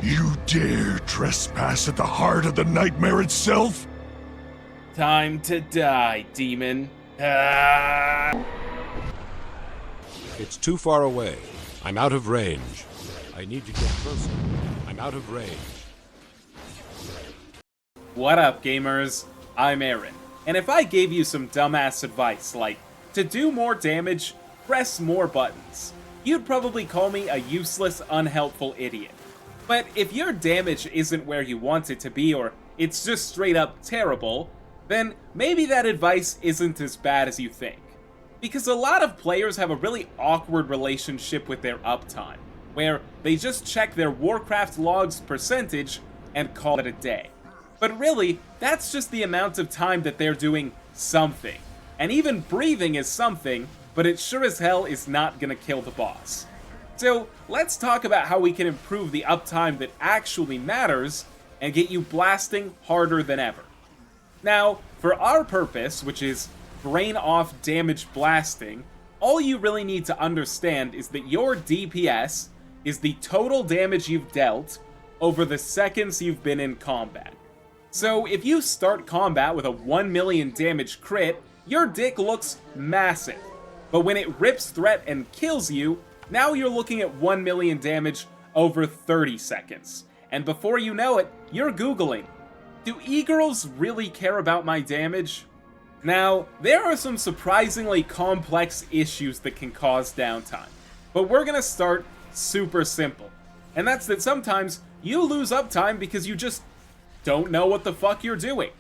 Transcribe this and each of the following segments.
You dare trespass at the heart of the nightmare itself? Time to die, demon. Ah! It's too far away. I'm out of range. I need to get closer. I'm out of range. What up, gamers? I'm Aaron, and if I gave you some dumbass advice like, to do more damage, press more buttons, you'd probably call me a useless, unhelpful idiot. But if your damage isn't where you want it to be, or it's just straight up terrible, then maybe that advice isn't as bad as you think. Because a lot of players have a really awkward relationship with their uptime, where they just check their Warcraft logs percentage and call it a day. But really, that's just the amount of time that they're doing something. And even breathing is something, but it sure as hell is not gonna kill the boss. So let's talk about how we can improve the uptime that actually matters and get you blasting harder than ever. Now, for our purpose, which is brain off damage blasting, all you really need to understand is that your DPS is the total damage you've dealt over the seconds you've been in combat. So if you start combat with a 1 million damage crit, your dick looks massive. But when it rips threat and kills you, now you're looking at 1 million damage over 30 seconds. And before you know it, you're Googling, do e-girls really care about my damage? Now, there are some surprisingly complex issues that can cause downtime, but we're gonna start super simple. And that's that sometimes you lose uptime because you just don't know what the fuck you're doing.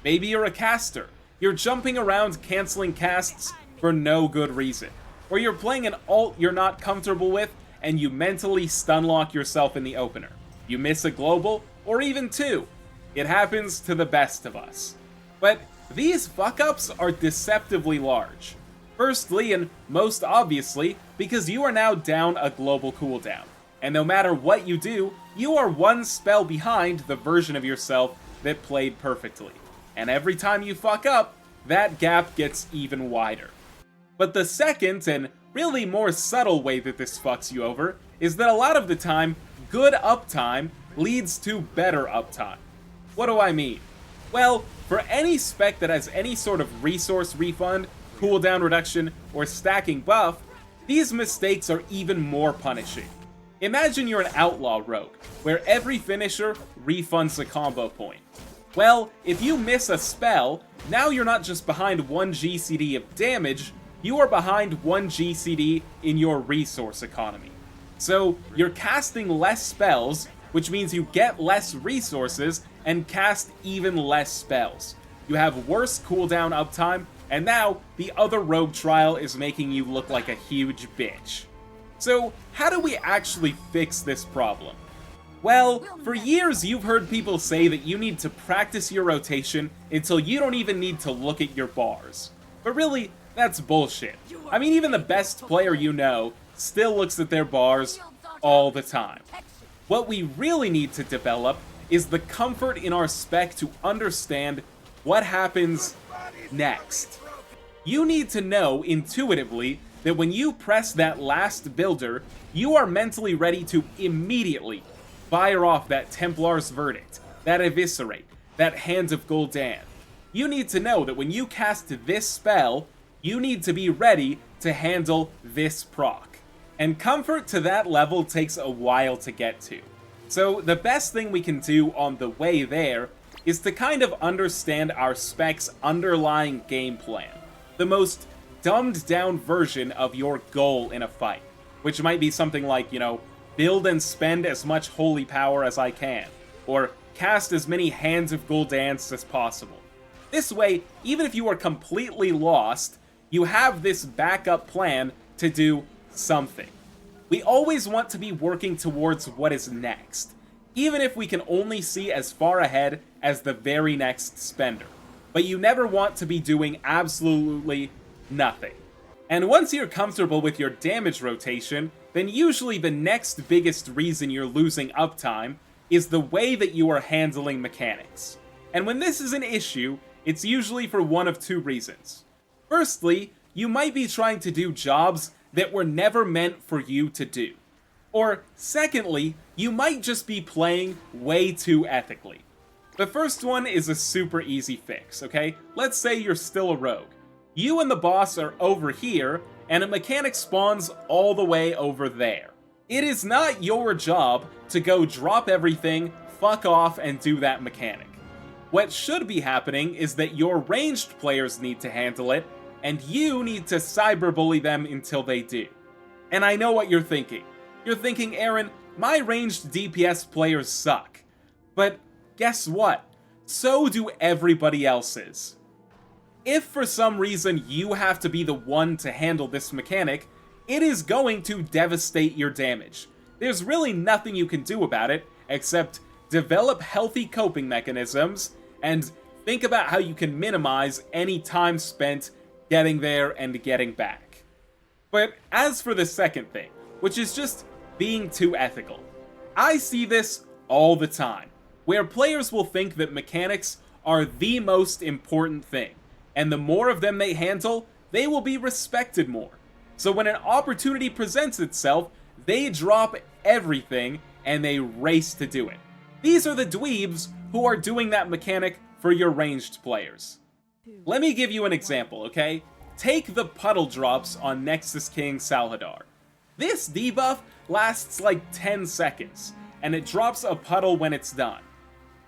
Maybe you're a caster. You're jumping around canceling casts for no good reason. Or you're playing an ult you're not comfortable with and you mentally stunlock yourself in the opener. You miss a global, or even two. It happens to the best of us. But these fuck-ups are deceptively large. Firstly, and most obviously, because you are now down a global cooldown. And no matter what you do, you are one spell behind the version of yourself that played perfectly. And every time you fuck up, that gap gets even wider. But the second, and really more subtle way that this fucks you over, is that a lot of the time, good uptime leads to better uptime. What do I mean? Well, for any spec that has any sort of resource refund, cooldown reduction, or stacking buff, these mistakes are even more punishing. Imagine you're an outlaw rogue, where every finisher refunds a combo point. Well, if you miss a spell, now you're not just behind 1 GCD of damage, you are behind 1 GCD in your resource economy. So, you're casting less spells, which means you get less resources and cast even less spells. You have worse cooldown uptime, and now the other rogue trial is making you look like a huge bitch. So, how do we actually fix this problem? Well, for years you've heard people say that you need to practice your rotation until you don't even need to look at your bars. But really, that's bullshit. I mean, even the best player you know still looks at their bars all the time. What we really need to develop is the comfort in our spec to understand what happens next. You need to know intuitively that when you press that last builder, you are mentally ready to immediately fire off that Templar's Verdict, that Eviscerate, that Hand of Gul'dan. You need to know that when you cast this spell, you need to be ready to handle this proc. And comfort to that level takes a while to get to. So the best thing we can do on the way there is to kind of understand our spec's underlying game plan. The most dumbed down version of your goal in a fight. Which might be something like, build and spend as much holy power as I can. Or cast as many Hands of Gul'dan as possible. This way, even if you are completely lost, you have this backup plan to do something. We always want to be working towards what is next, even if we can only see as far ahead as the very next spender. But you never want to be doing absolutely nothing. And once you're comfortable with your damage rotation, then usually the next biggest reason you're losing uptime is the way that you are handling mechanics. And when this is an issue, it's usually for one of two reasons. Firstly, you might be trying to do jobs that were never meant for you to do. Or secondly, you might just be playing way too ethically. The first one is a super easy fix, okay? Let's say you're still a rogue. You and the boss are over here, and a mechanic spawns all the way over there. It is not your job to go drop everything, fuck off, and do that mechanic. What should be happening is that your ranged players need to handle it, and you need to cyberbully them until they do. And I know what you're thinking. You're thinking, Aaron, my ranged DPS players suck. But guess what? So do everybody else's. If for some reason you have to be the one to handle this mechanic, it is going to devastate your damage. There's really nothing you can do about it, except develop healthy coping mechanisms, and think about how you can minimize any time spent getting there and getting back. But as for the second thing, which is just being too ethical, I see this all the time, where players will think that mechanics are the most important thing, and the more of them they handle, they will be respected more. So when an opportunity presents itself, they drop everything and they race to do it. These are the dweebs who are doing that mechanic for your ranged players. Let me give you an example, okay? Take the puddle drops on Nexus King Salhadar. This debuff lasts like 10 seconds, and it drops a puddle when it's done.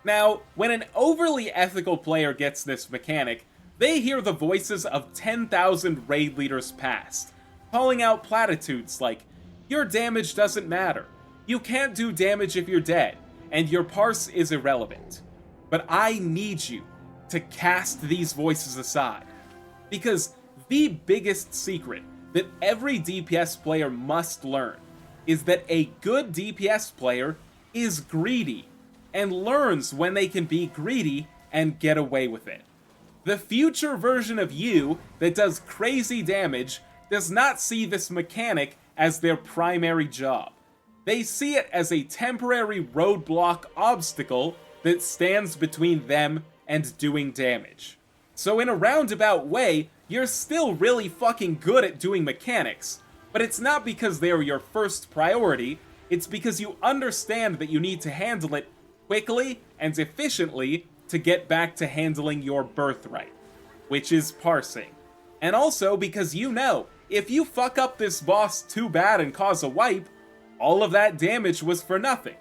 Now, when an overly ethical player gets this mechanic, they hear the voices of 10,000 raid leaders past, calling out platitudes like, your damage doesn't matter, you can't do damage if you're dead, and your parse is irrelevant. But I need you to cast these voices aside, because the biggest secret that every DPS player must learn is that a good DPS player is greedy, and learns when they can be greedy and get away with it. The future version of you that does crazy damage does not see this mechanic as their primary job. They see it as a temporary roadblock obstacle that stands between them and doing damage. So in a roundabout way, you're still really fucking good at doing mechanics, but it's not because they're your first priority, it's because you understand that you need to handle it quickly and efficiently to get back to handling your birthright, which is parsing. And also because you know, if you fuck up this boss too bad and cause a wipe, all of that damage was for nothing.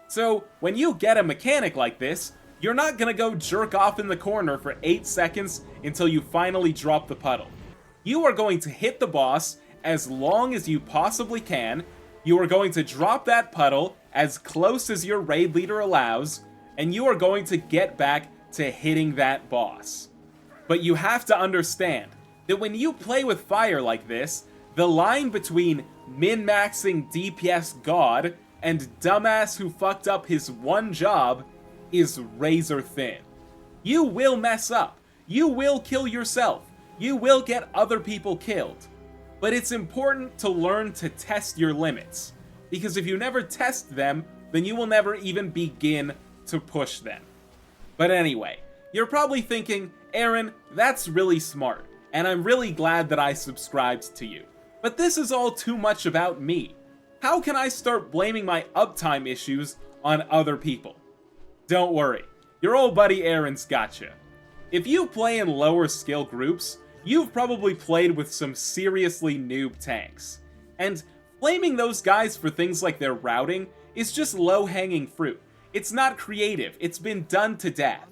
So when you get a mechanic like this, you're not gonna go jerk off in the corner for 8 seconds until you finally drop the puddle. You are going to hit the boss as long as you possibly can, you are going to drop that puddle as close as your raid leader allows, and you are going to get back to hitting that boss. But you have to understand that when you play with fire like this, the line between min-maxing DPS god and dumbass who fucked up his one job is razor thin. You will mess up, you will kill yourself, you will get other people killed. But it's important to learn to test your limits, because if you never test them, then you will never even begin to push them. But anyway, you're probably thinking, Aaron, that's really smart, and I'm really glad that I subscribed to you. But this is all too much about me. How can I start blaming my uptime issues on other people? Don't worry, your old buddy Aaron's gotcha. If you play in lower skill groups, you've probably played with some seriously noob tanks. And blaming those guys for things like their routing is just low-hanging fruit. It's not creative, it's been done to death.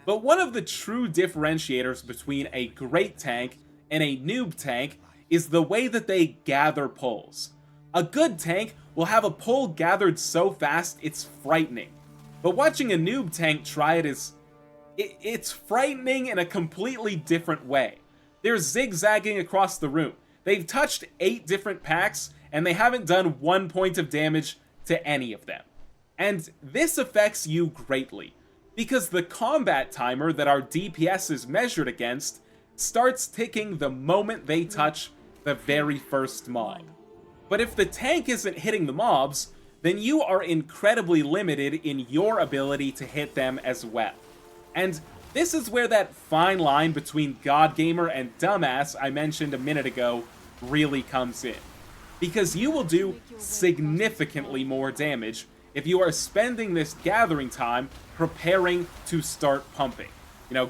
But one of the true differentiators between a great tank and a noob tank is the way that they gather pulls. A good tank will have a pull gathered so fast it's frightening. But watching a noob tank try it is... it's frightening in a completely different way. They're zigzagging across the room. They've touched 8 different packs, and they haven't done 1 point of damage to any of them. And this affects you greatly, because the combat timer that our DPS is measured against starts ticking the moment they touch the very first mob. But if the tank isn't hitting the mobs, then you are incredibly limited in your ability to hit them as well. And this is where that fine line between God Gamer and Dumbass I mentioned a minute ago really comes in. Because you will do significantly more damage if you are spending this gathering time preparing to start pumping.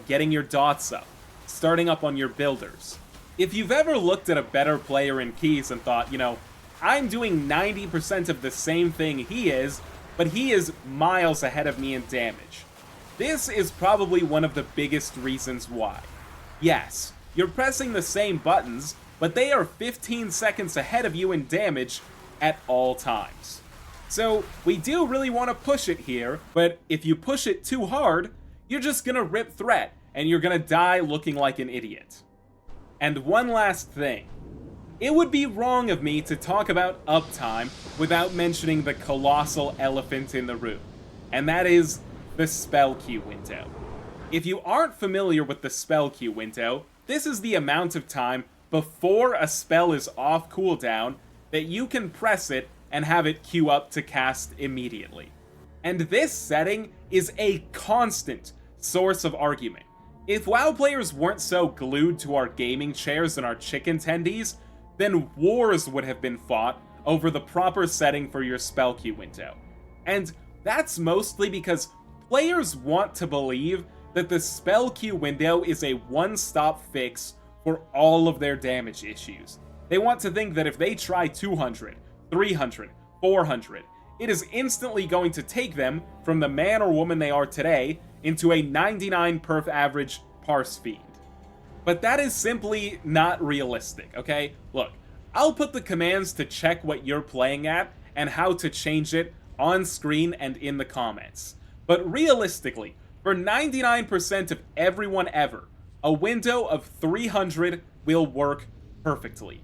Getting your dots up, starting up on your builders. If you've ever looked at a better player in keys and thought, I'm doing 90% of the same thing he is, but he is miles ahead of me in damage. This is probably one of the biggest reasons why. Yes, you're pressing the same buttons, but they are 15 seconds ahead of you in damage at all times. So we do really want to push it here, but if you push it too hard, you're just gonna rip threat, and you're gonna die looking like an idiot. And one last thing. It would be wrong of me to talk about uptime without mentioning the colossal elephant in the room, and that is the spell queue window. If you aren't familiar with the spell queue window, this is the amount of time before a spell is off cooldown that you can press it and have it queue up to cast immediately. And this setting is a constant source of argument. If WoW players weren't so glued to our gaming chairs and our chicken tendies, then wars would have been fought over the proper setting for your spell queue window. And that's mostly because players want to believe that the spell queue window is a one-stop fix for all of their damage issues. They want to think that if they try 200, 300, 400, it is instantly going to take them from the man or woman they are today into a 99 perf average parse fiend. But that is simply not realistic, okay? Look, I'll put the commands to check what you're playing at and how to change it on screen and in the comments. But realistically, for 99% of everyone ever, a window of 300 will work perfectly.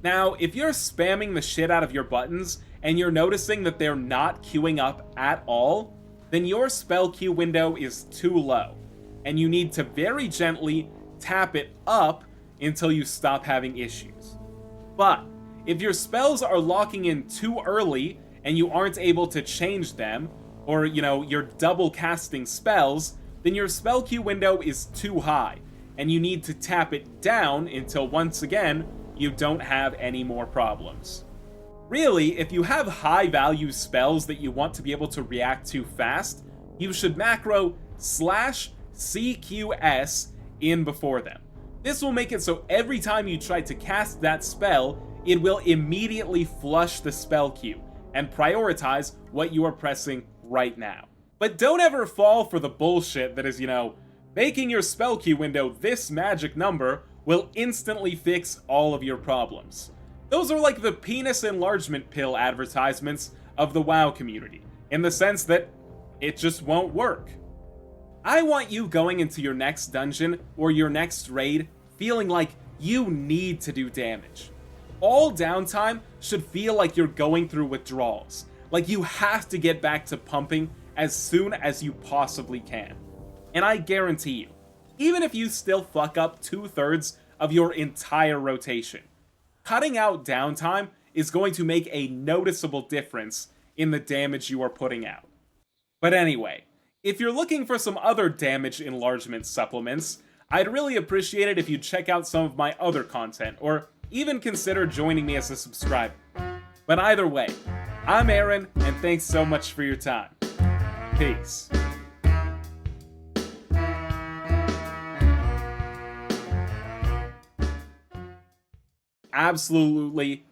Now, if you're spamming the shit out of your buttons and you're noticing that they're not queuing up at all, then your spell queue window is too low, and you need to very gently tap it up until you stop having issues. But if your spells are locking in too early and you aren't able to change them, or you're double casting spells, then your spell queue window is too high, and you need to tap it down until once again you don't have any more problems. Really, if you have high value spells that you want to be able to react to fast, you should macro /CQS in before them. This will make it so every time you try to cast that spell, it will immediately flush the spell queue and prioritize what you are pressing right now. But don't ever fall for the bullshit that is, making your spell queue window this magic number will instantly fix all of your problems. Those are like the penis enlargement pill advertisements of the WoW community, in the sense that it just won't work. I want you going into your next dungeon or your next raid feeling like you need to do damage. All downtime should feel like you're going through withdrawals, like you have to get back to pumping as soon as you possibly can. And I guarantee you, even if you still fuck up 2/3 of your entire rotation, cutting out downtime is going to make a noticeable difference in the damage you are putting out. But anyway, if you're looking for some other damage enlargement supplements, I'd really appreciate it if you'd check out some of my other content, or even consider joining me as a subscriber. But either way, I'm Aaron, and thanks so much for your time. Peace. Absolutely